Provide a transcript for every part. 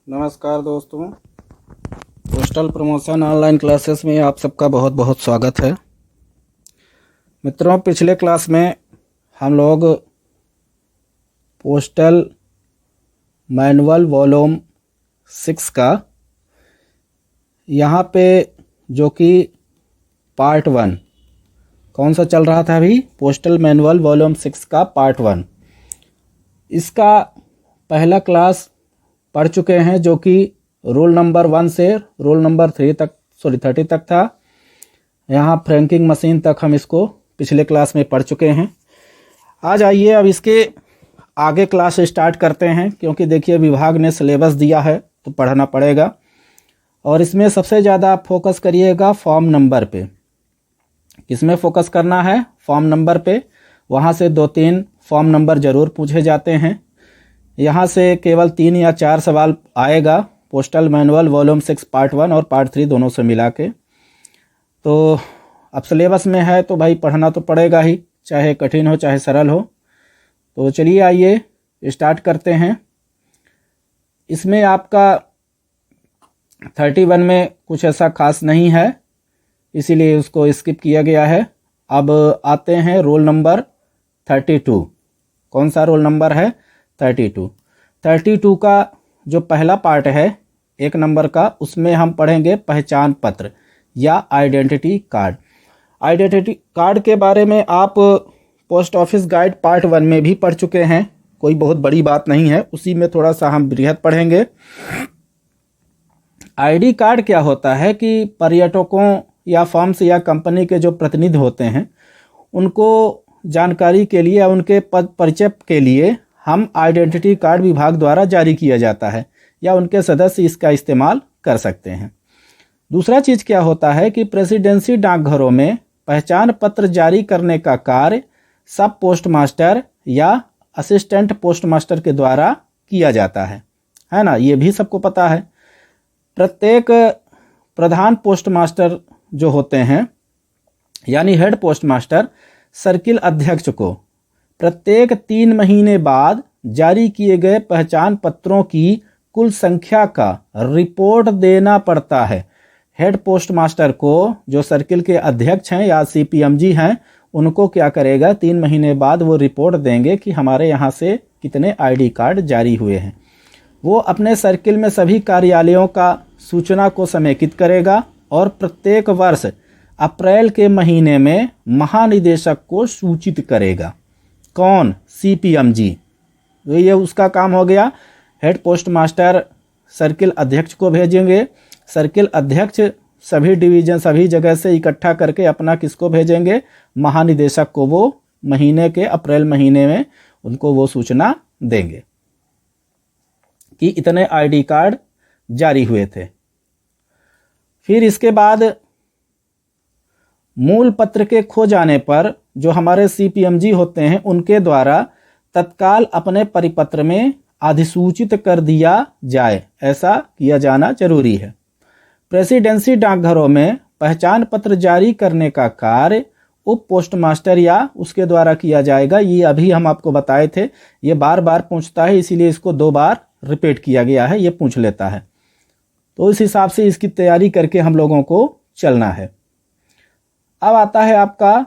नमस्कार दोस्तों, postal promotion online classes में आप सबका बहुत बहुत स्वागत है। मित्रों, पिछले क्लास में हम लोग पोस्टल मैनुअल वॉल्यूम 6 का यहाँ पे जो कि पार्ट 1 कौन सा चल रहा था अभी, पोस्टल मैनुअल वॉल्यूम 6 का पार्ट 1, इसका पहला क्लास पढ़ चुके हैं जो कि रोल नंबर 1 से रोल नंबर 30 तक था। यहाँ फ्रैंकिंग मशीन तक हम इसको पिछले क्लास में पढ़ चुके हैं। आज आइए अब इसके आगे क्लास स्टार्ट करते हैं, क्योंकि देखिए विभाग ने सिलेबस दिया है तो पढ़ना पड़ेगा। और इसमें सबसे ज़्यादा आप फोकस करिएगा फॉर्म नंबर पे। किसमें फोकस करना है? फॉर्म नंबर पे। वहाँ से 2-3 फॉर्म नंबर ज़रूर पूछे जाते हैं। यहाँ से केवल 3 या 4 सवाल आएगा पोस्टल मैनुअल वॉल्यूम 6 पार्ट 1 और पार्ट 3 दोनों से मिला के। तो अब सिलेबस में है तो भाई पढ़ना तो पड़ेगा ही, चाहे कठिन हो चाहे सरल हो। तो चलिए आइए स्टार्ट करते हैं। इसमें आपका 31 में कुछ ऐसा खास नहीं है, इसीलिए उसको स्किप किया गया है। अब आते हैं रोल नंबर 32। कौन सा रोल नंबर है? 32 का जो पहला पार्ट है 1 नंबर का, उसमें हम पढ़ेंगे पहचान पत्र या आइडेंटिटी कार्ड। आइडेंटिटी कार्ड के बारे में आप पोस्ट ऑफिस गाइड पार्ट 1 में भी पढ़ चुके हैं, कोई बहुत बड़ी बात नहीं है, उसी में थोड़ा सा हम बृहद पढ़ेंगे। आईडी कार्ड क्या होता है कि पर्यटकों या फर्म्स या कंपनी के जो प्रतिनिधि होते हैं उनको जानकारी के लिए या उनके परिचय के लिए हम आइडेंटिटी कार्ड विभाग द्वारा जारी किया जाता है, या उनके सदस्य इसका इस्तेमाल कर सकते हैं। दूसरा चीज़ क्या होता है कि प्रेसिडेंसी डाकघरों में पहचान पत्र जारी करने का कार्य सब पोस्ट मास्टर या असिस्टेंट पोस्ट मास्टर के द्वारा किया जाता है ना, ये भी सबको पता है। प्रत्येक प्रधान पोस्ट मास्टर जो होते हैं यानी हेड पोस्ट मास्टर सर्किल अध्यक्ष को प्रत्येक 3 महीने बाद जारी किए गए पहचान पत्रों की कुल संख्या का रिपोर्ट देना पड़ता है। हेड पोस्ट मास्टर को, जो सर्किल के अध्यक्ष हैं या सीपीएमजी हैं, उनको क्या करेगा, 3 महीने बाद वो रिपोर्ट देंगे कि हमारे यहाँ से कितने आईडी कार्ड जारी हुए हैं। वो अपने सर्किल में सभी कार्यालयों का सूचना को समेकित करेगा और प्रत्येक वर्ष अप्रैल के महीने में महानिदेशक को सूचित करेगा। कौन? सीपीएमजी। तो ये उसका काम हो गया। हेड पोस्ट मास्टर सर्किल अध्यक्ष को भेजेंगे, सर्किल अध्यक्ष सभी डिवीजन सभी जगह से इकट्ठा करके अपना किसको भेजेंगे? महानिदेशक को। वो महीने के अप्रैल महीने में उनको वो सूचना देंगे कि इतने आईडी कार्ड जारी हुए थे। फिर इसके बाद मूल पत्र के खो जाने पर जो हमारे सीपीएमजी होते हैं उनके द्वारा तत्काल अपने परिपत्र में अधिसूचित कर दिया जाए, ऐसा किया जाना जरूरी है। प्रेसिडेंसी डाकघरों में पहचान पत्र जारी करने का कार्य उप पोस्ट मास्टर या उसके द्वारा किया जाएगा। ये अभी हम आपको बताए थे, ये बार बार पूछता है, इसीलिए इसको 2 बार रिपीट किया गया है, ये पूछ लेता है। तो इस हिसाब से इसकी तैयारी करके हम लोगों को चलना है। अब आता है आपका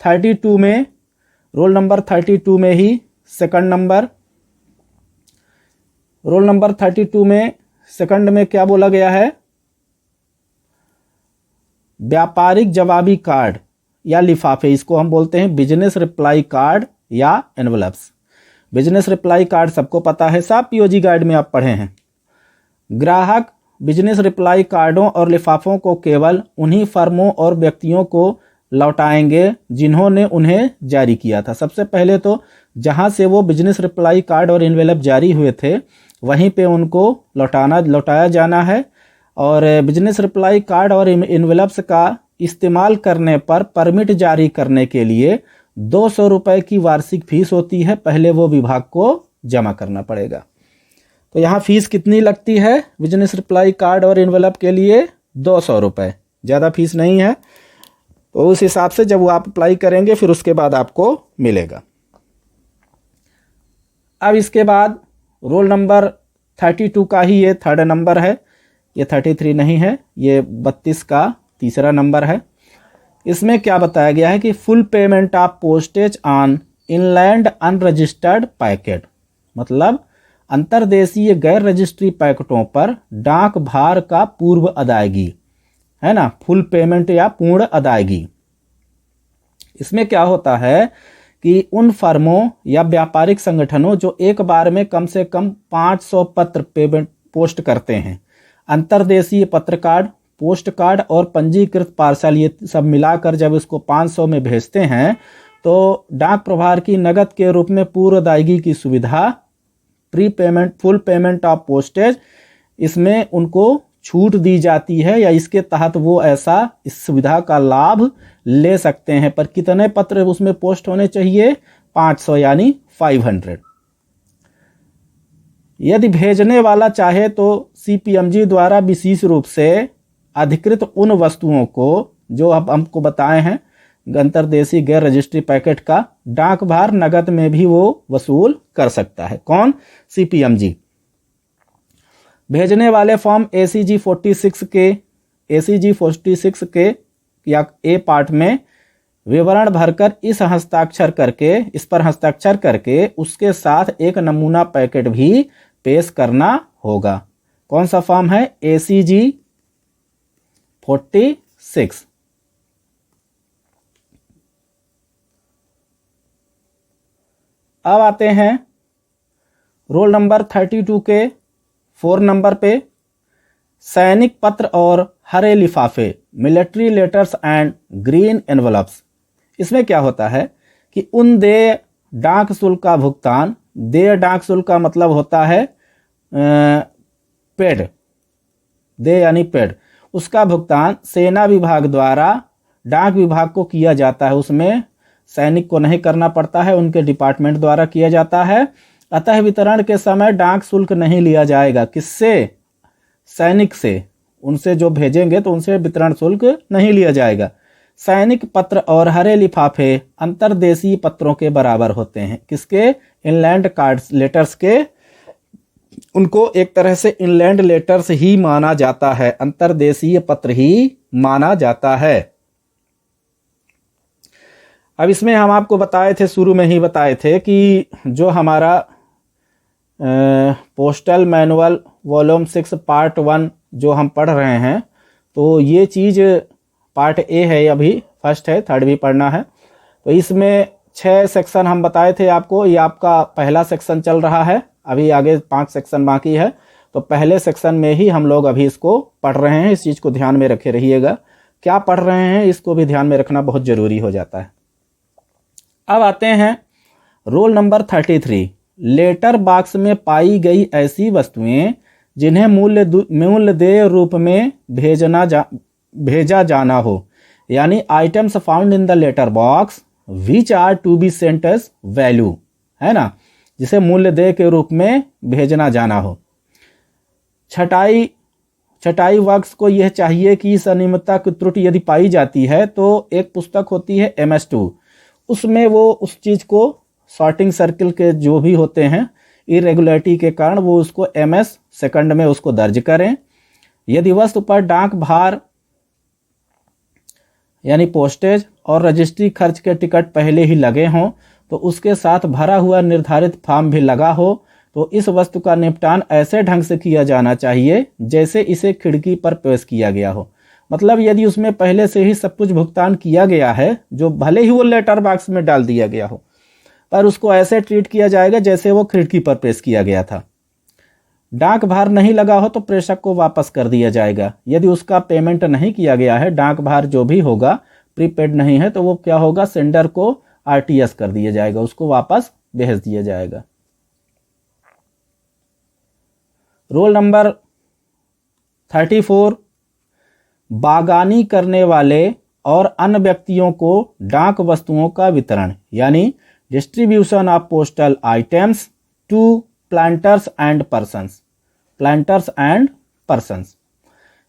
32 में, रोल नंबर 32 में ही सेकंड नंबर। रोल नंबर 32 में सेकंड में क्या बोला गया है? व्यापारिक जवाबी कार्ड या लिफाफे, इसको हम बोलते हैं बिजनेस रिप्लाई कार्ड या एनवलप्स। बिजनेस रिप्लाई कार्ड सबको पता है, सब पीओजी गाइड में आप पढ़े हैं। ग्राहक बिजनेस रिप्लाई कार्डों और लिफाफों को केवल उन्हीं फर्मों और व्यक्तियों को लौटाएंगे जिन्होंने उन्हें जारी किया था। सबसे पहले तो जहां से वो बिजनेस रिप्लाई कार्ड और इन्वेलप जारी हुए थे वहीं पे उनको लौटाया जाना है। और बिजनेस रिप्लाई कार्ड और इन्वेलप्स का इस्तेमाल करने पर परमिट जारी करने के लिए 200 रुपये की वार्षिक फीस होती है, पहले वो विभाग को जमा करना पड़ेगा। तो यहाँ फीस कितनी लगती है बिजनेस रिप्लाई कार्ड और इन्वेलप के लिए? 200 रुपये, ज़्यादा फीस नहीं है। तो उस हिसाब से जब वो आप अप्लाई करेंगे फिर उसके बाद आपको मिलेगा। अब इसके बाद रोल नंबर 32 का ही ये थर्ड नंबर है, ये 33 नहीं है, ये 32 का तीसरा नंबर है। इसमें क्या बताया गया है कि full payment of postage on inland unregistered packet, मतलब अंतर्देशीय गैर रजिस्ट्री पैकेटों पर डाक भार का पूर्व अदायगी, है ना, फुल पेमेंट या पूर्ण अदायगी। इसमें क्या होता है कि उन फर्मों या व्यापारिक संगठनों जो एक बार में कम से कम 500 पत्र पेमेंट पोस्ट करते हैं, अंतर्देशीय पत्र कार्ड, पोस्ट कार्ड और पंजीकृत पार्सल, ये सब मिलाकर जब इसको 500 में भेजते हैं तो डाक प्रभार की नगद के रूप में पूर्व अदायगी की सुविधा, pre payment full payment of postage, इसमें उनको छूट दी जाती है या इसके तहत वो ऐसा इस सुविधा का लाभ ले सकते हैं। पर कितने पत्र उसमें पोस्ट होने चाहिए? 500 यानी 500। यदि भेजने वाला चाहे तो सीपीएमजी द्वारा विशेष रूप से अधिकृत उन वस्तुओं को जो अब हमको बताए हैं अंतर्देशीय गैर रजिस्ट्री पैकेट का डाक भार नगद में भी वो वसूल कर सकता है। कौन? सीपीएमजी। भेजने वाले फॉर्म एसीजी 46 के या ए पार्ट में विवरण भरकर इस पर हस्ताक्षर करके उसके साथ एक नमूना पैकेट भी पेश करना होगा। कौन सा फॉर्म है? एसीजी 46। अब आते हैं रोल नंबर 32 के 4 नंबर पे, सैनिक पत्र और हरे लिफाफे, military letters and green envelopes. इसमें क्या होता है कि उन देय डाक शुल्क का भुगतान, देय डाक शुल्क का मतलब होता है पेड, देय यानी पेड, उसका भुगतान सेना विभाग द्वारा डाक विभाग को किया जाता है। उसमें सैनिक को नहीं करना पड़ता है, उनके डिपार्टमेंट द्वारा किया जाता है। अतः वितरण के समय डाक शुल्क नहीं लिया जाएगा। किससे? सैनिक से। उनसे जो भेजेंगे तो उनसे वितरण शुल्क नहीं लिया जाएगा। सैनिक पत्र और हरे लिफाफे अंतर्देशीय पत्रों के बराबर होते हैं। किसके? इनलैंड कार्ड्स लेटर्स के। उनको एक तरह से इनलैंड लेटर्स ही माना जाता है, अंतर्देशीय पत्र ही माना जाता है। अब इसमें हम आपको बताए थे, शुरू में ही बताए थे कि जो हमारा पोस्टल मैनुअल वॉल्यूम 6 पार्ट 1 जो हम पढ़ रहे हैं, तो ये चीज़ पार्ट ए है, अभी फर्स्ट है, थर्ड भी पढ़ना है। तो इसमें 6 सेक्शन हम बताए थे आपको। ये आपका पहला सेक्शन चल रहा है, अभी आगे 5 सेक्शन बाकी है। तो पहले सेक्शन में ही हम लोग अभी इसको पढ़ रहे हैं। इस चीज़ को ध्यान में रखे रहिएगा, क्या पढ़ रहे हैं इसको भी ध्यान में रखना बहुत ज़रूरी हो जाता है। अब आते हैं रोल नंबर 33, लेटर बॉक्स में पाई गई ऐसी वस्तुएं जिन्हें मूल्य देय रूप में भेजा जाना हो, यानी items found in the letter box which are to be sent as value, है ना, जिसे मूल्य देय के रूप में भेजना जाना हो। छटाई वर्ग को यह चाहिए कि इस अनियमितता की त्रुटि यदि पाई जाती है तो एक पुस्तक होती है MS2, उसमें वो उस चीज़ को सॉर्टिंग सर्किल के जो भी होते हैं इरेगुलरिटी के कारण वो उसको MS सेकंड में उसको दर्ज करें। यदि वस्तु पर डाक भार यानी पोस्टेज और रजिस्ट्री खर्च के टिकट पहले ही लगे हों तो उसके साथ भरा हुआ निर्धारित फॉर्म भी लगा हो, तो इस वस्तु का निपटान ऐसे ढंग से किया जाना चाहिए जैसे इसे खिड़की पर पेश किया गया हो। मतलब यदि उसमें पहले से ही सब कुछ भुगतान किया गया है, जो भले ही वो लेटर बॉक्स में डाल दिया गया हो, पर उसको ऐसे ट्रीट किया जाएगा जैसे वो खिड़की पर पेश किया गया था। डाक भार नहीं लगा हो तो प्रेषक को वापस कर दिया जाएगा। यदि उसका पेमेंट नहीं किया गया है, डाक भार जो भी होगा प्रीपेड नहीं है, तो वो क्या होगा, सेंडर को RTS कर दिया जाएगा, उसको वापस भेज दिया जाएगा। रोल नंबर 34, बागानी करने वाले और अन्य व्यक्तियों को डाक वस्तुओं का वितरण, यानी distribution of postal items to planters and persons.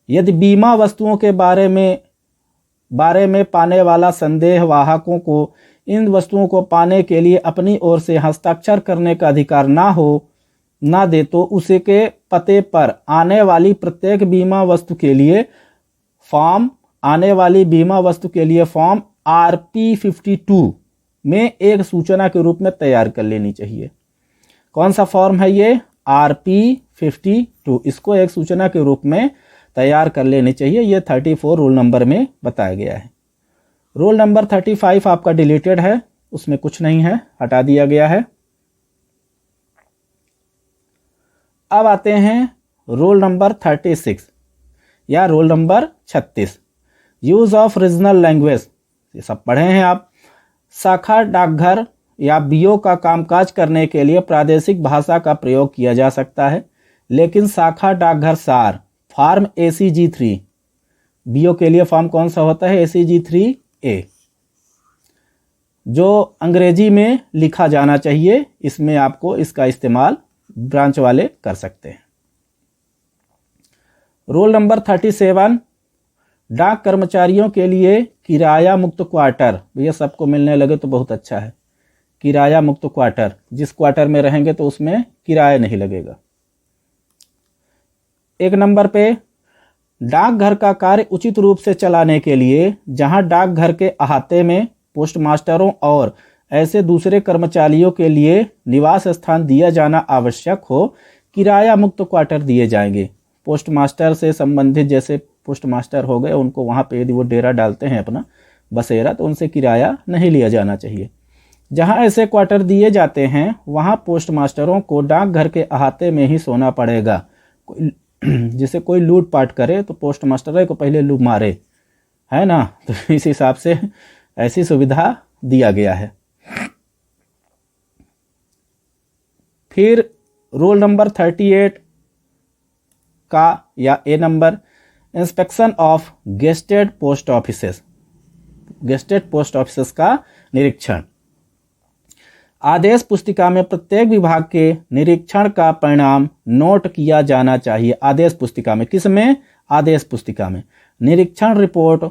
यदि बीमा वस्तुओं के बारे में पाने वाला संदेह वाहकों को इन वस्तुओं को पाने के लिए अपनी ओर से हस्ताक्षर करने का अधिकार ना हो, ना दे तो उसे के पते पर आने वाली प्रत्येक बीमा वस्तु के लिए फॉर्म RP52 में एक सूचना के रूप में तैयार कर लेनी चाहिए। कौन सा फॉर्म है ये? RP52। इसको एक सूचना के रूप में तैयार कर लेनी चाहिए। ये 34 रोल नंबर में बताया गया है। रोल नंबर 35 आपका डिलीटेड है, उसमें कुछ नहीं है, हटा दिया गया है। अब आते हैं रोल नंबर 36 या roll number 36, use of regional language. ये सब पढ़े हैं आप। शाखा डाकघर या बीओ का कामकाज करने के लिए प्रादेशिक भाषा का प्रयोग किया जा सकता है, लेकिन शाखा डाकघर सार फॉर्म ACG3, बीओ के लिए फॉर्म कौन सा होता है? ACG3A, जो अंग्रेजी में लिखा जाना चाहिए। इसमें आपको इसका इस्तेमाल ब्रांच वाले कर सकते हैं। रोल नंबर 37, डाक कर्मचारियों के लिए किराया मुक्त क्वार्टर। भैया सबको मिलने लगे तो बहुत अच्छा है। किराया मुक्त क्वार्टर, जिस क्वार्टर में रहेंगे तो उसमें किराया नहीं लगेगा। एक नंबर पे, डाकघर का कार्य उचित रूप से चलाने के लिए जहां डाकघर के अहाते में पोस्टमास्टरों और ऐसे दूसरे कर्मचारियों के लिए निवास स्थान दिया जाना आवश्यक हो, किराया मुक्त क्वार्टर दिए जाएंगे। पोस्टमास्टर से संबंधित जैसे पोस्टमास्टर हो गए, उनको वहाँ पे यदि वो डेरा डालते हैं अपना बसेरा, तो उनसे किराया नहीं लिया जाना चाहिए। जहाँ ऐसे क्वार्टर दिए जाते हैं वहाँ पोस्टमास्टरों को डाकघर के अहाते में ही सोना पड़ेगा। जिसे कोई लूटपाट करे तो पोस्टमास्टर को पहले लूट मारे, है ना। तो इस हिसाब से ऐसी सुविधा दिया गया है। फिर रोल नंबर 38 का या A number, inspection of gazetted post offices. Gazetted post offices का निरीक्षण। आदेश पुस्तिका में प्रत्येक विभाग के निरीक्षण का परिणाम नोट किया जाना चाहिए। आदेश पुस्तिका में, किसमें? आदेश पुस्तिका में। निरीक्षण रिपोर्ट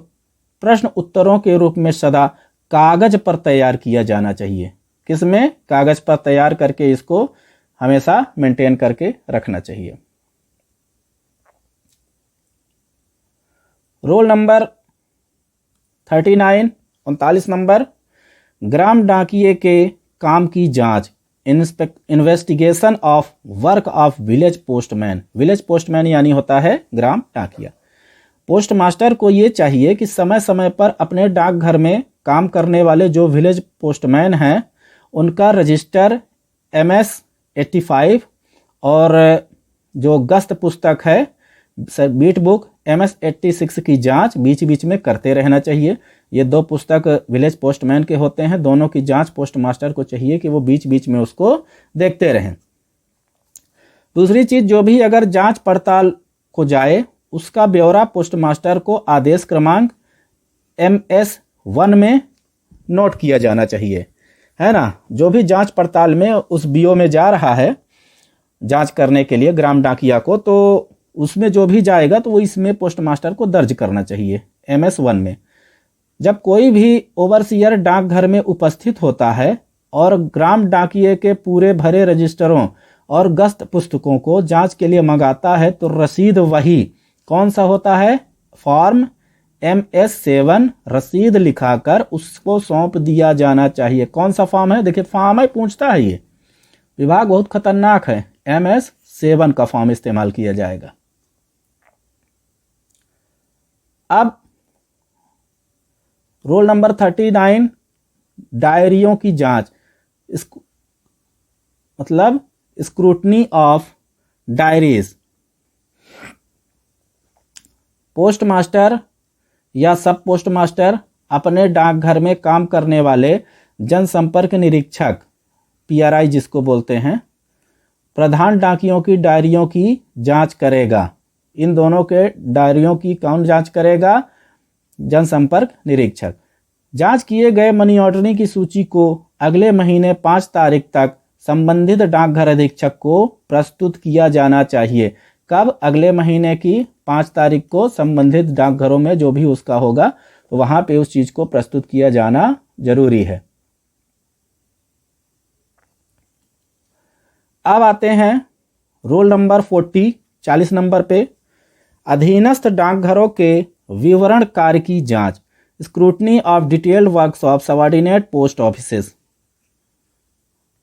प्रश्न उत्तरों के रूप में सदा कागज पर तैयार किया जाना चाहिए। किसमें? कागज पर तैयार करके इसको हमेशा मेंटेन करके रखना चाहिए। रोल नंबर 39, 39 नंबर, ग्राम डाकिये के काम की जांच। Investigation of work of village postman. Village postman यानी होता है ग्राम डाकिया। पोस्ट मास्टर को ये चाहिए कि समय समय पर अपने डाकघर में काम करने वाले जो विलेज पोस्टमैन हैं उनका रजिस्टर MS 85 और जो गश्त पुस्तक है बीट बुक MS 86 की जांच बीच बीच में करते रहना चाहिए। ये दो पुस्तक विलेज पोस्टमैन के होते हैं, दोनों की जांच पोस्ट मास्टर को चाहिए कि वो बीच बीच में उसको देखते रहें। दूसरी चीज, जो भी अगर जांच पड़ताल को जाए उसका ब्यौरा पोस्ट मास्टर को आदेश क्रमांक MS1 में नोट किया जाना चाहिए, है ना। जो भी जांच पड़ताल में उस बीओ में जा रहा है जांच करने के लिए ग्राम डाकिया को, तो उसमें जो भी जाएगा तो वो इसमें पोस्ट मास्टर को दर्ज करना चाहिए MS1 में। जब कोई भी ओवरसीयर डाकघर में उपस्थित होता है और ग्राम डाकिये के पूरे भरे रजिस्टरों और गश्त पुस्तकों को जांच के लिए मंगाता है तो रसीद वही कौन सा होता है? फॉर्म MS7 रसीद लिखाकर उसको सौंप दिया जाना चाहिए। कौन सा फॉर्म है? देखिए फॉर्म है, पूछता है ये विभाग बहुत खतरनाक है। MS7 का फॉर्म इस्तेमाल किया जाएगा। अब रोल नंबर 39, डायरियों की जांच। मतलब scrutiny of diaries. Post master या सब पोस्ट मास्टर अपने डाकघर में काम करने वाले जनसंपर्क निरीक्षक PRI जिसको बोलते हैं, प्रधान डाकियों की डायरियों की जांच करेगा। इन दोनों के डायरियों की कौन जांच करेगा? जनसंपर्क निरीक्षक। जांच किए गए मनी ऑर्डरिंग की सूची को अगले महीने 5 तारीख तक संबंधित डाकघर अधीक्षक को प्रस्तुत किया जाना चाहिए। कब? अगले महीने की 5 तारीख को संबंधित डाकघरों में जो भी उसका होगा तो वहां पे उस चीज को प्रस्तुत किया जाना जरूरी है। अब आते हैं रोल नंबर 40 नंबर पे, अधीनस्थ डाकघरों के विवरण कार्य की जांच, scrutiny of detailed works of subordinate post offices,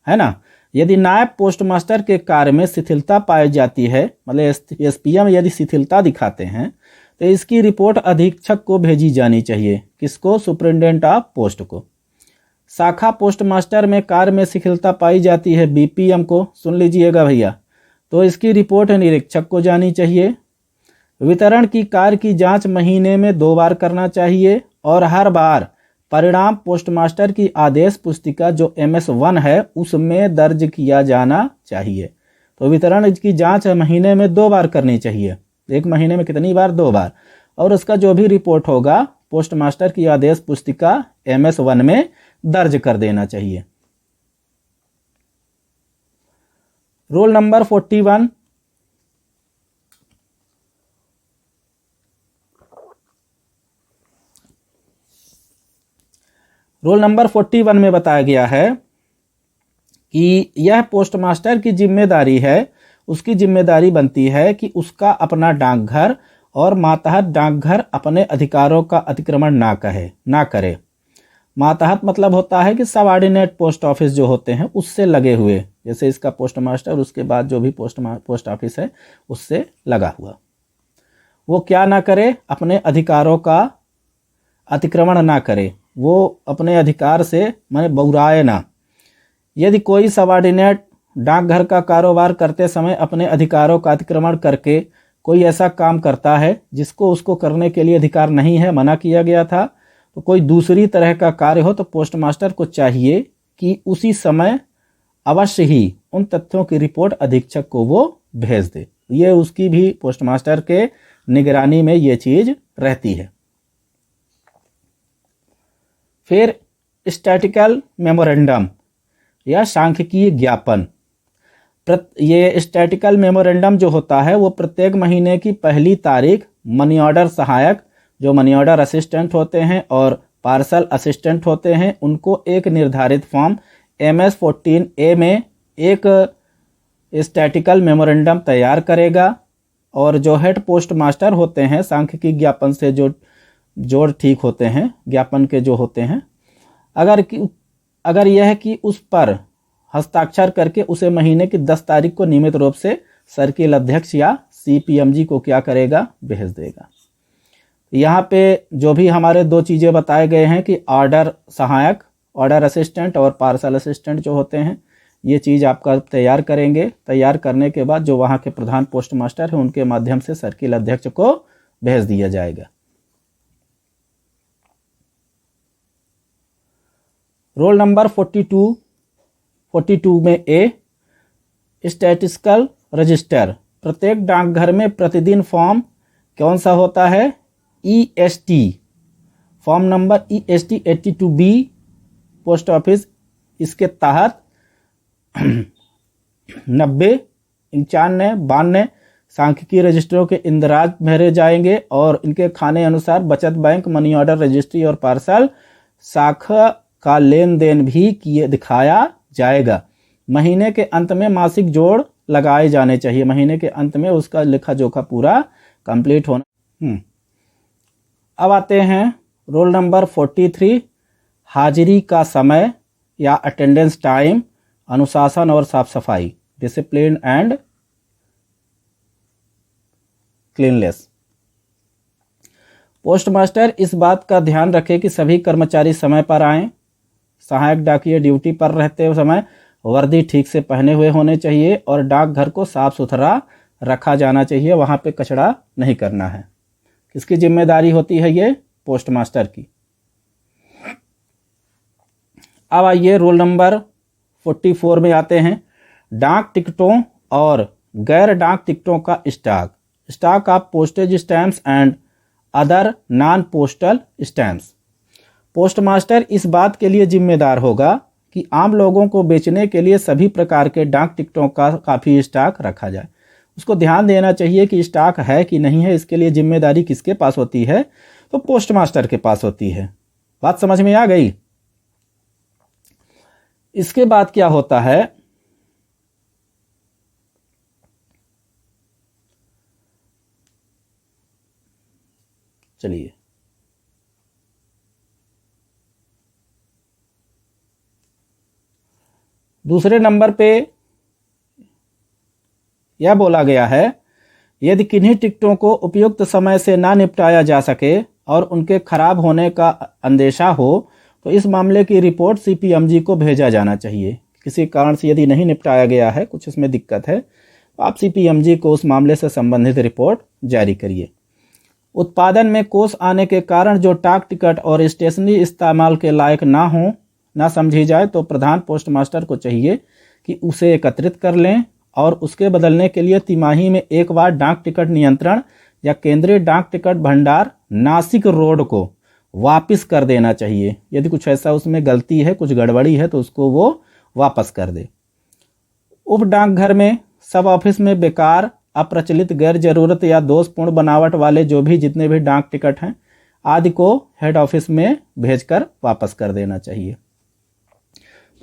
है ना। यदि नायब पोस्ट मास्टर के कार्य में शिथिलता पाई जाती है, मतलब एसपीएम यदि शिथिलता दिखाते हैं, तो इसकी रिपोर्ट अधीक्षक को भेजी जानी चाहिए। किसको? सुपरिटेंडेंट ऑफ पोस्ट को। शाखा पोस्ट मास्टर में कार्य में शिथिलता पाई जाती है, बीपीएम को। सुन लीजिएगा भैया, तो इसकी रिपोर्ट निरीक्षक को जानी चाहिए। वितरण की कार्य की जांच महीने में 2 बार करना चाहिए और हर बार परिणाम पोस्ट मास्टर की आदेश पुस्तिका जो MS1 है उसमें दर्ज किया जाना चाहिए। तो वितरण की जांच महीने में 2 बार करनी चाहिए। एक महीने में कितनी बार? 2 बार। और उसका जो भी रिपोर्ट होगा पोस्ट मास्टर की आदेश पुस्तिका MS1 में दर्ज कर देना चाहिए। रोल नंबर 41, रोल नंबर 41 में बताया गया है कि यह पोस्ट मास्टर की जिम्मेदारी है, उसकी जिम्मेदारी बनती है कि उसका अपना डाकघर और मातहत डाकघर अपने अधिकारों का अतिक्रमण ना करे। मातहत मतलब होता है कि सबऑर्डिनेट पोस्ट ऑफिस जो होते हैं उससे लगे हुए, जैसे इसका पोस्ट मास्टर, उसके बाद जो भी पोस्ट ऑफिस है उससे लगा हुआ, वो क्या ना करे? अपने अधिकारों का अतिक्रमण ना करे, वो अपने अधिकार से माने बहुराए ना। यदि कोई सबऑर्डिनेट डाकघर का कारोबार करते समय अपने अधिकारों का अतिक्रमण करके कोई ऐसा काम करता है जिसको उसको करने के लिए अधिकार नहीं है, मना किया गया था, तो कोई दूसरी तरह का कार्य हो, तो पोस्ट मास्टर को चाहिए कि उसी समय अवश्य ही उन तथ्यों की रिपोर्ट अधीक्षक को वो भेज दे। ये उसकी भी पोस्ट मास्टर के निगरानी में ये चीज रहती है। फिर स्टैटिकल मेमोरेंडम या सांख्यिकीय ज्ञापन। ये स्टैटिकल मेमोरेंडम जो होता है वो प्रत्येक महीने की पहली तारीख मनी ऑर्डर सहायक, जो मनी ऑर्डर असिस्टेंट होते हैं और पार्सल असिस्टेंट होते हैं, उनको एक निर्धारित फॉर्म MS-14A में एक स्टैटिकल मेमोरेंडम तैयार करेगा। और जो हेड पोस्ट मास्टर होते हैं, सांख्यिकीय ज्ञापन से जो जोड़ ठीक होते हैं, ज्ञापन के जो होते हैं, अगर यह है कि उस पर हस्ताक्षर करके उसे महीने की 10 तारीख को नियमित रूप से सर्किल अध्यक्ष या CPMG को क्या करेगा? भेज देगा। यहाँ पे जो भी हमारे 2 चीज़ें बताए गए हैं कि ऑर्डर सहायक, ऑर्डर असिस्टेंट और पार्सल असिस्टेंट जो होते हैं, ये चीज़ आपका तैयार करेंगे। तैयार करने के बाद जो वहाँ के प्रधान पोस्ट मास्टर हैं उनके माध्यम से सर्किल अध्यक्ष को भेज दिया जाएगा। रोल नंबर 42 में A, स्टैटिस्टिकल रजिस्टर। प्रत्येक डाकघर में प्रतिदिन फॉर्म कौन सा होता है? EST, form number EST 82B post office. इसके तहत 90, 95, 92 सांख्यिकीय रजिस्टरों के इंदराज भरे जाएंगे और इनके खाने अनुसार बचत बैंक, मनी ऑर्डर रजिस्ट्री और पार्सल शाखा का लेन देन भी दिखाया जाएगा। महीने के अंत में मासिक जोड़ लगाए जाने चाहिए, महीने के अंत में उसका लेखा जोखा पूरा कंप्लीट होना। अब आते हैं रोल नंबर 43, हाजिरी का समय या अटेंडेंस टाइम, अनुशासन और साफ सफाई, discipline and cleanness. Post master इस बात का ध्यान रखे कि सभी कर्मचारी समय पर आएं। सहायक डाकिया ड्यूटी पर रहते समय वर्दी ठीक से पहने हुए होने चाहिए और डाकघर को साफ सुथरा रखा जाना चाहिए, वहां पे कचरा नहीं करना है। किसकी जिम्मेदारी होती है? ये पोस्ट मास्टर की। अब आइए रोल नंबर 44 में आते हैं, डाक टिकटों और गैर डाक टिकटों का stock of postage stamps and other non postal stamps. Post master इस बात के लिए जिम्मेदार होगा कि आम लोगों को बेचने के लिए सभी प्रकार के डाक टिकटों का काफ़ी स्टॉक रखा जाए। उसको ध्यान देना चाहिए कि स्टॉक है कि नहीं है। इसके लिए जिम्मेदारी किसके पास होती है? तो पोस्ट मास्टर के पास होती है। बात समझ में आ गई? इसके बाद क्या होता है, चलिए, दूसरे नंबर पे यह बोला गया है, यदि किन्हीं टिकटों को उपयुक्त समय से ना निपटाया जा सके और उनके खराब होने का अंदेशा हो तो इस मामले की रिपोर्ट सीपीएमजी को भेजा जाना चाहिए। किसी कारण से यदि नहीं निपटाया गया है, कुछ इसमें दिक्कत है, तो आप सीपीएमजी को उस मामले से संबंधित रिपोर्ट जारी करिए। उत्पादन में कोस आने के कारण जो डाक टिकट और स्टेशनरी इस्तेमाल के लायक ना समझी जाए तो प्रधान पोस्ट मास्टर को चाहिए कि उसे एकत्रित कर लें और उसके बदलने के लिए तिमाही में एक बार डाक टिकट नियंत्रण या केंद्रीय डाक टिकट भंडार नासिक रोड को वापस कर देना चाहिए। यदि कुछ ऐसा उसमें गलती है, कुछ गड़बड़ी है, तो उसको वो वापस कर दे। उप डाकघर में, सब ऑफिस में बेकार, अप्रचलित, गैर जरूरत या दोषपूर्ण बनावट वाले जो भी जितने भी डाक टिकट हैं आदि को हेड ऑफिस में भेजकर वापस कर देना चाहिए।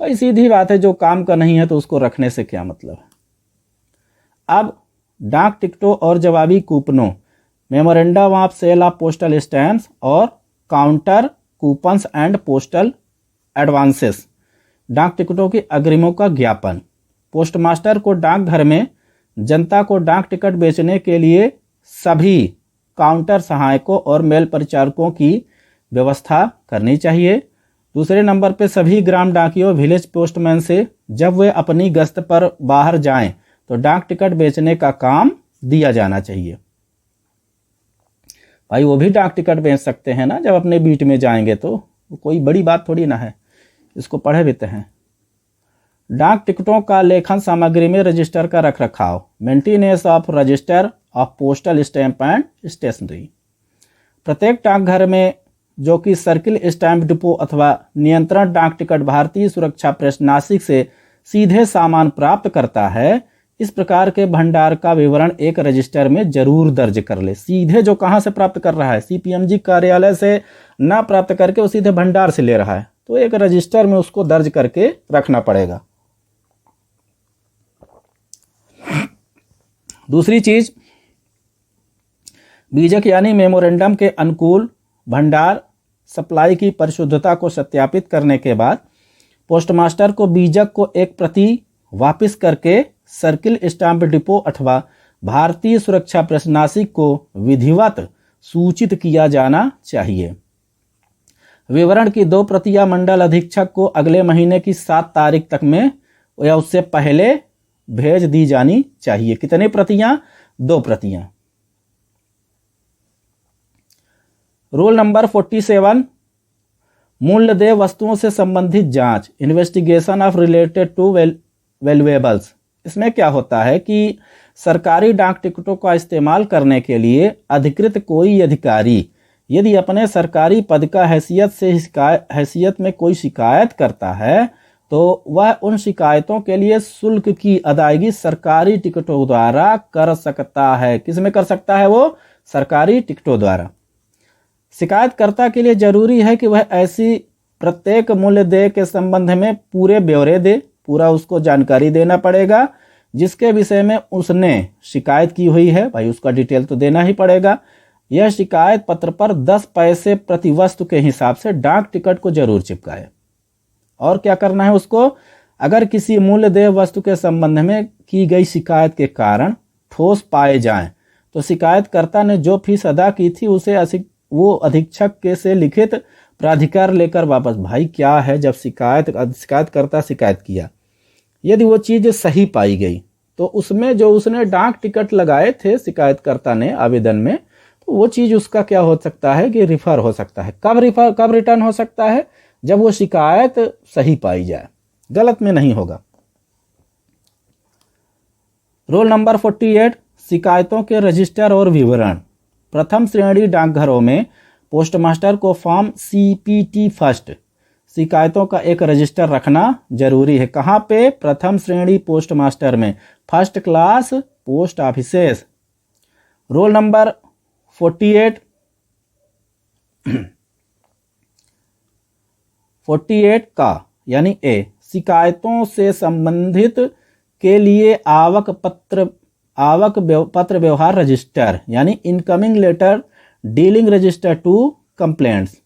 भाई सीधी बात है, जो काम का नहीं है तो उसको रखने से क्या मतलब है। अब डाक टिकटों और जवाबी कूपनों, memorandum of sale of postal stamps और counter coupons and postal advances, डाक टिकटों की अग्रिमों का ज्ञापन। पोस्टमास्टर को डाकघर में जनता को डाक टिकट बेचने के लिए सभी काउंटर सहायकों और मेल परिचारकों की व्यवस्था करनी चाहिए। दूसरे नंबर पे सभी ग्राम डाकियों, विलेज पोस्टमैन से जब वे अपनी गश्त पर बाहर जाएं तो डाक टिकट बेचने का काम दिया जाना चाहिए। भाई वो भी डाक टिकट बेच सकते हैं ना, जब अपने बीट में जाएंगे, तो कोई बड़ी बात थोड़ी ना है, इसको पढ़े बीते हैं। डाक टिकटों का लेखन सामग्री में रजिस्टर का रख रखाव, maintenance of register of postal stamp and stationery. प्रत्येक डाकघर में जो कि सर्किल स्टैंप डिपो अथवा नियंत्रण डाक टिकट भारतीय सुरक्षा प्रेस नासिक से सीधे सामान प्राप्त करता है, इस प्रकार के भंडार का विवरण एक रजिस्टर में जरूर दर्ज कर ले। सीधे जो कहां से प्राप्त कर रहा है, सीपीएमजी कार्यालय से ना प्राप्त करके वो सीधे भंडार से ले रहा है, तो एक रजिस्टर में उसको दर्ज करके रखना पड़ेगा। दूसरी चीज, बीजक यानी मेमोरेंडम के अनुकूल भंडार सप्लाई की परिशुद्धता को सत्यापित करने के बाद पोस्टमास्टर को बीजक को एक प्रति वापस करके सर्किल स्टाम्प डिपो अथवा भारतीय सुरक्षा प्रेस नासिक को विधिवत सूचित किया जाना चाहिए। विवरण की 2 प्रतियां मंडल अधीक्षक को अगले महीने की 7 तारीख तक में या उससे पहले भेज दी जानी चाहिए। कितनी प्रतियां? 2 प्रतियां। रूल नंबर 47, मूल्यदेय वस्तुओं से संबंधित जांच, investigation of related to valuables. इसमें क्या होता है कि सरकारी डाक टिकटों का इस्तेमाल करने के लिए अधिकृत कोई अधिकारी यदि अपने सरकारी पद का हैसियत में कोई शिकायत करता है तो वह उन शिकायतों के लिए शुल्क की अदायगी सरकारी टिकटों द्वारा कर सकता है। किसमें कर सकता है? वो सरकारी टिकटों द्वारा। शिकायतकर्ता के लिए जरूरी है कि वह ऐसी प्रत्येक मूल्यदेय के संबंध में पूरे ब्यौरे दे, पूरा उसको जानकारी देना पड़ेगा जिसके विषय में उसने शिकायत की हुई है। भाई उसका डिटेल तो देना ही पड़ेगा। यह शिकायत पत्र पर 10 पैसे प्रति वस्तु के हिसाब से डाक टिकट को जरूर चिपकाए। और क्या करना है उसको? अगर किसी मूल्यदेय वस्तु के संबंध में की गई शिकायत के कारण ठोस पाए जाएं तो शिकायतकर्ता ने जो फीस अदा की थी उसे वो अधीक्षक के से लिखित प्राधिकार लेकर वापस। भाई क्या है, जब शिकायतकर्ता शिकायत किया, यदि वो चीज सही पाई गई तो उसमें जो उसने डाक टिकट लगाए थे शिकायतकर्ता ने आवेदन में, तो वो चीज उसका क्या हो सकता है कि रिफर हो सकता है। कब रिटर्न हो सकता है? जब वो शिकायत सही पाई जाए, गलत में नहीं होगा। रूल नंबर 48, शिकायतों के रजिस्टर और विवरण। प्रथम श्रेणी डाकघरों में पोस्टमास्टर को फॉर्म CPT फर्स्ट शिकायतों का एक रजिस्टर रखना जरूरी है। कहां पे? प्रथम श्रेणी पोस्टमास्टर में, first class post offices. Roll number 48 का यानी ए, शिकायतों से संबंधित के लिए आवक पत्र व्यवहार रजिस्टर यानी incoming letter dealing register to complaints.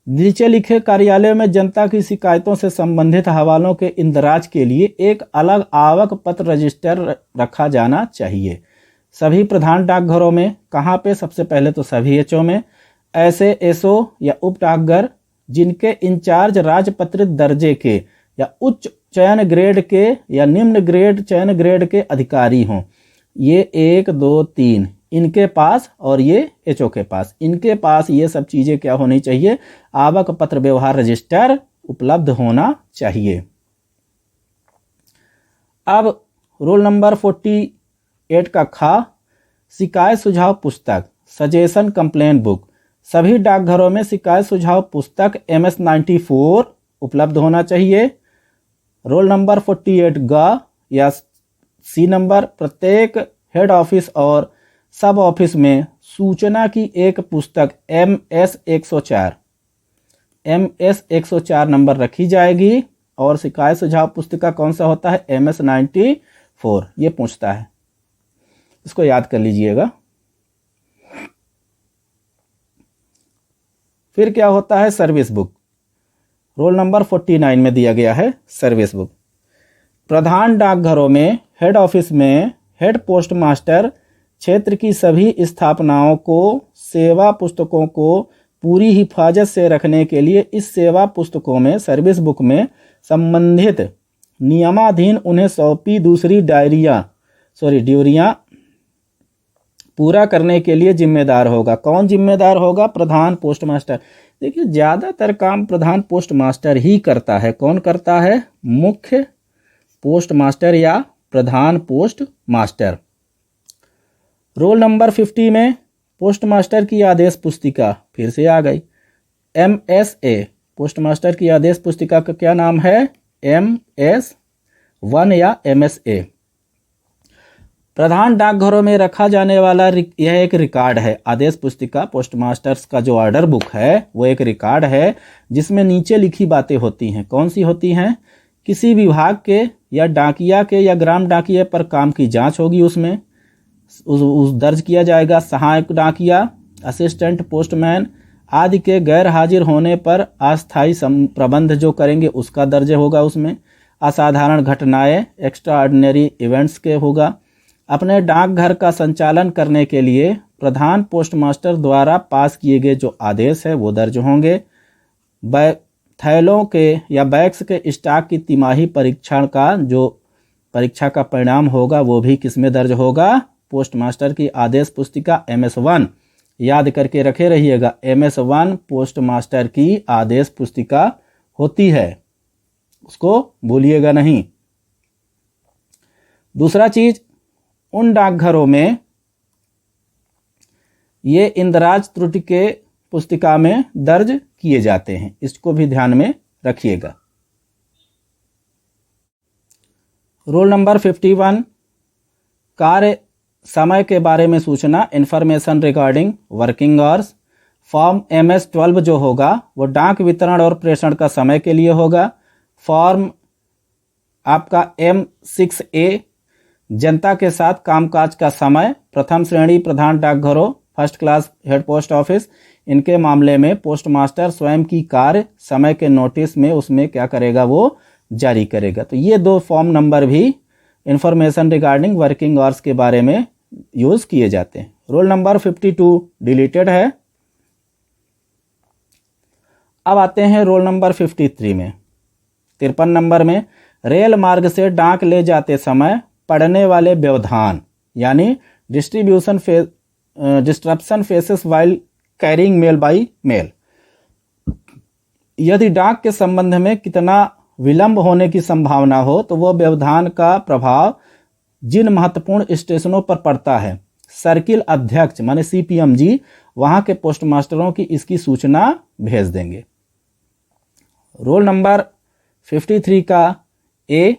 नीचे लिखे कार्यालयों में जनता की शिकायतों से संबंधित हवालों के इंदराज के लिए एक अलग आवक पत्र रजिस्टर रखा जाना चाहिए। सभी प्रधान डाकघरों में, कहाँ पे? सबसे पहले तो सभी एचओ में। ऐसे एसओ या उप डाकघर जिनके इंचार्ज राजपत्रित दर्जे के या उच्च चयन ग्रेड के या निम्न ग्रेड चयन ग्रेड के अधिकारी हों, ये 1, 2, 3 इनके पास, और ये एचओ के पास, इनके पास ये सब चीज़ें क्या होनी चाहिए? आवक पत्र व्यवहार रजिस्टर उपलब्ध होना चाहिए। अब रोल नंबर 48 का खा, शिकायत सुझाव पुस्तक, सजेशन कंप्लेंट बुक। सभी डाकघरों में शिकायत सुझाव पुस्तक MS 94 उपलब्ध होना चाहिए। रोल नंबर 48 गा या सी नंबर, प्रत्येक हेड ऑफिस और सब ऑफिस में सूचना की एक पुस्तक MS 104 नंबर रखी जाएगी। और शिकायत सुझाव पुस्तिका कौन सा होता है? MS 94। ये पूछता है, इसको याद कर लीजिएगा। फिर क्या होता है? Service book. रोल नंबर 49 में दिया गया है सर्विस बुक। प्रधान डाकघरों में, हेड ऑफिस में, हेड पोस्ट मास्टर क्षेत्र की सभी स्थापनाओं को सेवा पुस्तकों को पूरी हिफाजत से रखने के लिए इस सेवा पुस्तकों में, सर्विस बुक में संबंधित नियमाधीन उन्हें सौंपी दूसरी ड्यूरियां पूरा करने के लिए जिम्मेदार होगा। कौन जिम्मेदार होगा? प्रधान पोस्ट मास्टर। देखिए, ज़्यादातर काम प्रधान पोस्ट मास्टर ही करता है। कौन करता है? मुख्य पोस्ट मास्टर या प्रधान पोस्ट मास्टर। रोल नंबर 50 में पोस्ट मास्टर की आदेश पुस्तिका फिर से आ गई। MSA, पोस्ट मास्टर की आदेश पुस्तिका का क्या नाम है? MS1 या MSA। प्रधान डाकघरों में रखा जाने वाला यह एक रिकॉर्ड है। आदेश पुस्तिका, पोस्ट मास्टर्स का जो ऑर्डर बुक है वो एक रिकॉर्ड है जिसमें नीचे लिखी बातें होती हैं। कौन सी होती हैं? किसी विभाग के या डाकिया के या ग्राम डाकिया पर काम की जांच होगी, उसमें उस दर्ज किया जाएगा। सहायक डाकिया, असिस्टेंट पोस्टमैन आदि के गैर हाजिर होने पर अस्थायी प्रबंध जो करेंगे उसका दर्ज होगा उसमें। असाधारण घटनाएं, एक्स्ट्रा ऑर्डिनरी इवेंट्स के होगा। अपने डाकघर का संचालन करने के लिए प्रधान पोस्ट मास्टर द्वारा पास किए गए जो आदेश है वो दर्ज होंगे। थैलों के या बैग्स के स्टॉक की तिमाही परीक्षण का जो परीक्षा का परिणाम होगा वो भी किसमें दर्ज होगा? पोस्ट मास्टर की आदेश पुस्तिका MS1। याद करके रखे रहिएगा, MS1 पोस्ट मास्टर की आदेश पुस्तिका होती है, उसको भूलिएगा नहीं। दूसरा चीज, उन डाकघरों में ये इंदराज त्रुटि के पुस्तिका में दर्ज किए जाते हैं, इसको भी ध्यान में रखिएगा। रोल नंबर 51 कार्य समय के बारे में सूचना, information regarding working hours. Form MS-12 जो होगा वो डाक वितरण और प्रेषण का समय के लिए होगा। फॉर्म आपका M6A जनता के साथ कामकाज का समय। प्रथम श्रेणी प्रधान डाकघरों, first class head post office, इनके मामले में पोस्ट मास्टर स्वयं की कार्य समय के नोटिस में उसमें क्या करेगा? वो जारी करेगा। तो ये दो फॉर्म नंबर भी इंफॉर्मेशन रिगार्डिंग वर्किंग आवर्स के बारे में यूज किए जाते हैं। रोल नंबर 52 डिलीटेड है। अब आते हैं रोल नंबर 53 में। 53 नंबर में रेल मार्ग से डाक ले जाते समय पड़ने वाले व्यवधान यानी disruption faces while carrying mail by mail. यदि डाक के संबंध में कितना विलंब होने की संभावना हो तो वह व्यवधान का प्रभाव जिन महत्वपूर्ण स्टेशनों पर पड़ता है, सर्किल अध्यक्ष माने CPM जी वहां के पोस्ट मास्टरों की इसकी सूचना भेज देंगे। रोल नंबर 53 का A,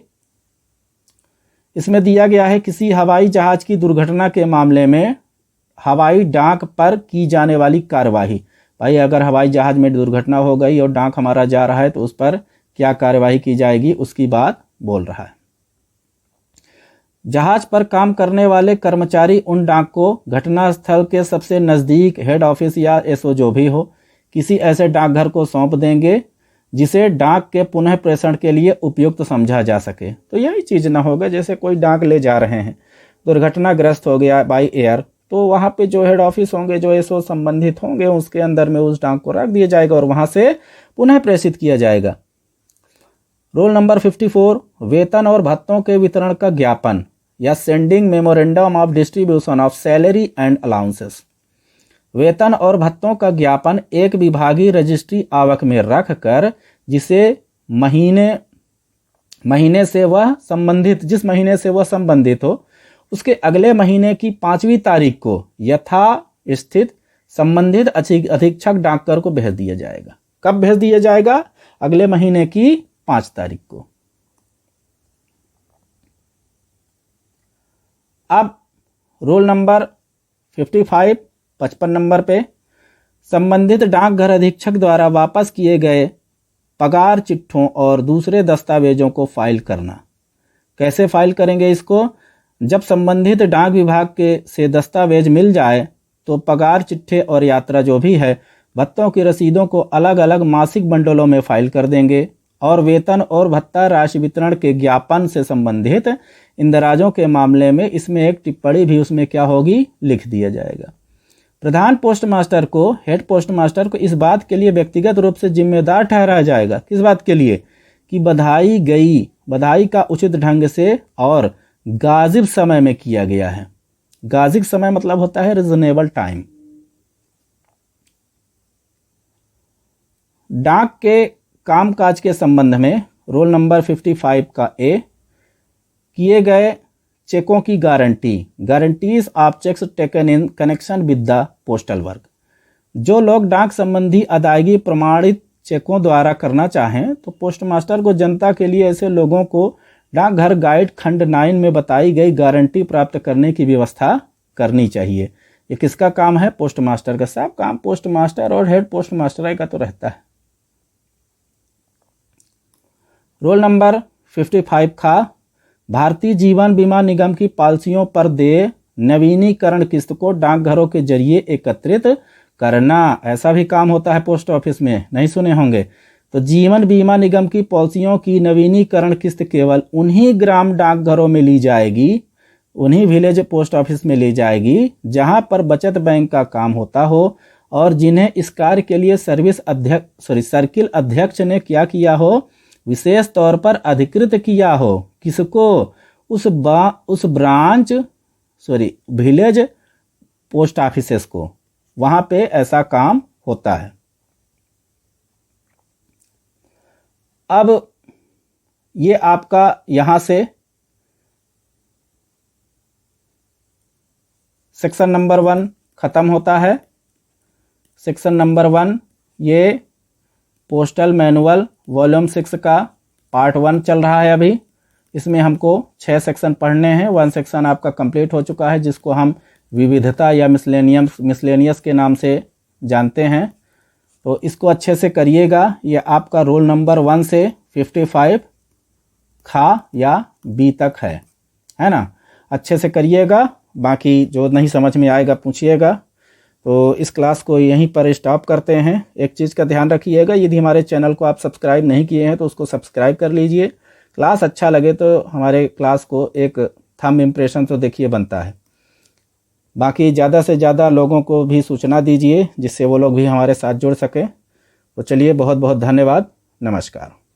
इसमें दिया गया है किसी हवाई जहाज की दुर्घटना के मामले में हवाई डाक पर की जाने वाली कार्यवाही। भाई अगर हवाई जहाज में दुर्घटना हो गई और डाक हमारा जा रहा है तो उस पर क्या कार्यवाही की जाएगी उसकी बात बोल रहा है। जहाज पर काम करने वाले कर्मचारी उन डाक को घटनास्थल के सबसे नज़दीक हेड ऑफिस या एसओ जो भी हो किसी ऐसे डाकघर को सौंप देंगे जिसे डाक के पुनः प्रेषण के लिए उपयुक्त समझा जा सके। तो यही चीज़ ना होगा, जैसे कोई डाक ले जा रहे हैं, दुर्घटनाग्रस्त हो गया बाई एयर, तो वहाँ पे जो हेड ऑफिस होंगे, जो एसओ संबंधित होंगे, उसके अंदर में उस डाक को रख दिया जाएगा और वहाँ से पुनः प्रेषित किया जाएगा। रोल नंबर 54, वेतन और भत्तों के वितरण का ज्ञापन या sending memorandum of distribution of salary and allowances. वेतन और भत्तों का ज्ञापन एक विभागीय रजिस्ट्री आवक में रखकर जिसे महीने से वह संबंधित हो उसके अगले महीने की 5वीं तारीख को यथास्थित संबंधित अधीक्षक डाकघर को भेज दिया जाएगा। कब भेज दिया जाएगा? अगले महीने की 5 तारीख को। अब रोल नंबर 55, 55 नंबर पे, संबंधित डाकघर अधीक्षक द्वारा वापस किए गए पगार चिट्ठों और दूसरे दस्तावेजों को फाइल करना। कैसे फाइल करेंगे इसको? जब संबंधित डाक विभाग के से दस्तावेज मिल जाए तो पगार चिट्ठे और यात्रा जो भी है, भत्तों की रसीदों को अलग अलग मासिक बंडलों में फाइल कर देंगे और वेतन और भत्ता राशि वितरण के ज्ञापन से संबंधित इंदराजों के मामले में इसमें एक टिप्पणी भी उसमें क्या होगी, लिख दिया जाएगा। प्रधान पोस्ट मास्टर को, हेड पोस्ट मास्टर को इस बात के लिए व्यक्तिगत रूप से जिम्मेदार ठहराया जाएगा। किस बात के लिए? कि बधाई का उचित ढंग से और गाजिब समय में किया गया है। गाजिब समय मतलब होता है रिजनेबल टाइम। डाक के कामकाज के संबंध में रोल नंबर 55 का ए, किए गए चेकों की guarantees of cheques taken in connection with the postal work. जो लोग डाक संबंधी अदायगी प्रमाणित चेकों द्वारा करना चाहें तो पोस्ट मास्टर को जनता के लिए ऐसे लोगों को डाकघर गाइड खंड 9 में बताई गई गारंटी प्राप्त करने की व्यवस्था करनी चाहिए। ये किसका काम है? पोस्ट मास्टर का। सब काम पोस्ट मास्टर और हेड पोस्ट मास्टर का तो रहता है। रोल नंबर 55 का, भारतीय जीवन बीमा निगम की पॉलिसियों पर देय नवीनीकरण किस्त को डाकघरों के जरिए एकत्रित करना। ऐसा भी काम होता है पोस्ट ऑफिस में, नहीं सुने होंगे। तो जीवन बीमा निगम की पॉलिसियों की नवीनीकरण किस्त केवल उन्हीं ग्राम डाकघरों में ली जाएगी, उन्हीं विलेज पोस्ट ऑफिस में ली जाएगी जहां पर बचत बैंक का काम होता हो और जिन्हें इस कार्य के लिए सर्किल अध्यक्ष ने क्या किया हो, विशेष तौर पर अधिकृत किया हो। किसको? उस विलेज पोस्ट ऑफिसेस को। वहां पे ऐसा काम होता है। अब ये आपका यहां से सेक्शन नंबर 1 खत्म होता है। सेक्शन नंबर 1 ये पोस्टल मैनुअल वॉल्यूम 6 का पार्ट 1 चल रहा है अभी। इसमें हमको 6 सेक्शन पढ़ने हैं। 1 सेक्शन आपका कंप्लीट हो चुका है जिसको हम विविधता या मिसलेनियस के नाम से जानते हैं। तो इसको अच्छे से करिएगा। ये आपका रोल नंबर 1 से 55 खा या बी तक है ना। अच्छे से करिएगा। बाकी जो नहीं समझ में आएगा पूछिएगा। तो इस क्लास को यहीं पर स्टॉप करते हैं। एक चीज़ का ध्यान रखिएगा, यदि हमारे चैनल को आप सब्सक्राइब नहीं किए हैं तो उसको सब्सक्राइब कर लीजिए। क्लास अच्छा लगे तो हमारे क्लास को एक थंब इम्प्रेशन तो देखिए बनता है। बाकी ज़्यादा से ज़्यादा लोगों को भी सूचना दीजिए जिससे वो लोग भी हमारे साथ जुड़ सकें। तो चलिए, बहुत बहुत धन्यवाद। नमस्कार।